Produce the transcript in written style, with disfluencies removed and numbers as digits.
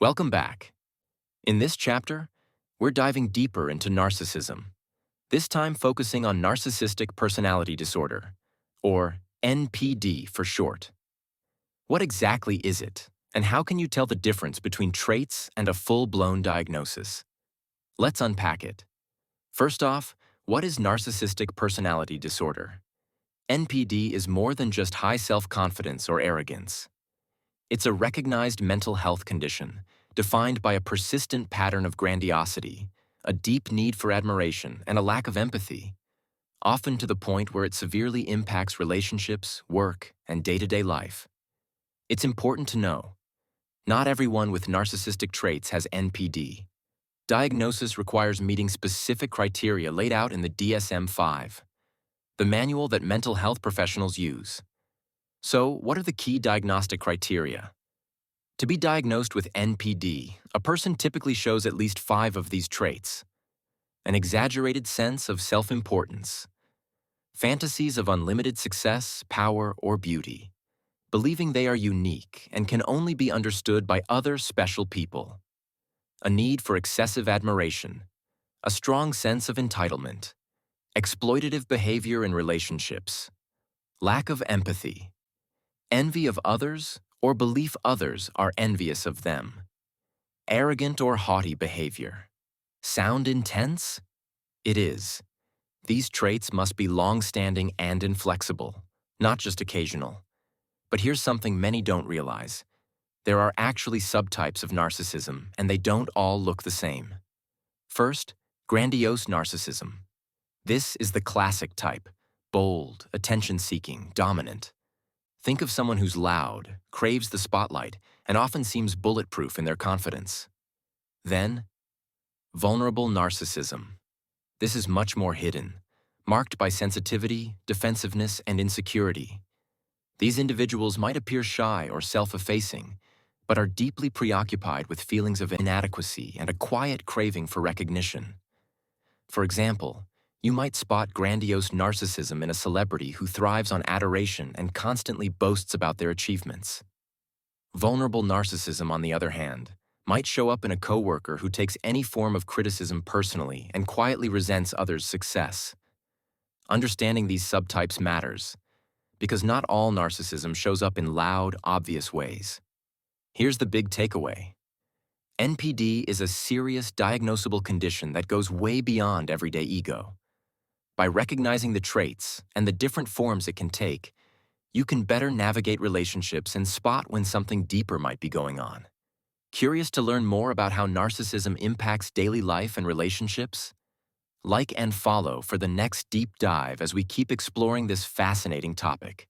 Welcome back. In this chapter, we're diving deeper into narcissism, this time focusing on Narcissistic Personality Disorder, or NPD for short. What exactly is it, and how can you tell the difference between traits and a full-blown diagnosis? Let's unpack it. First off, what is Narcissistic Personality Disorder? NPD is more than just high self-confidence or arrogance. It's a recognized mental health condition defined by a persistent pattern of grandiosity, a deep need for admiration, and a lack of empathy, often to the point where it severely impacts relationships, work, and day-to-day life. It's important to know, not everyone with narcissistic traits has NPD. Diagnosis requires meeting specific criteria laid out in the DSM-5, the manual that mental health professionals use. So, what are the key diagnostic criteria? To be diagnosed with NPD, a person typically shows at least 5 of these traits: an exaggerated sense of self-importance, fantasies of unlimited success, power, or beauty, believing they are unique and can only be understood by other special people, a need for excessive admiration, a strong sense of entitlement, exploitative behavior in relationships, lack of empathy, envy of others, or belief others are envious of them, arrogant or haughty behavior. Sound intense? It is. These traits must be long-standing and inflexible, not just occasional. But here's something many don't realize. There are actually subtypes of narcissism, and they don't all look the same. First, Grandiose Narcissism. This is the classic type: bold, attention-seeking, dominant. Think of someone who's loud, craves the spotlight, and often seems bulletproof in their confidence. Then, Vulnerable Narcissism. This is much more hidden, marked by sensitivity, defensiveness, and insecurity. These individuals might appear shy or self-effacing, but are deeply preoccupied with feelings of inadequacy and a quiet craving for recognition. For example, you might spot grandiose narcissism in a celebrity who thrives on adoration and constantly boasts about their achievements. Vulnerable narcissism, on the other hand, might show up in a coworker who takes any form of criticism personally and quietly resents others' success. Understanding these subtypes matters, because not all narcissism shows up in loud, obvious ways. Here's the big takeaway. NPD is a serious, diagnosable condition that goes way beyond everyday ego. By recognizing the traits and the different forms it can take, you can better navigate relationships and spot when something deeper might be going on. Curious to learn more about how narcissism impacts daily life and relationships? Like and follow for the next deep dive as we keep exploring this fascinating topic.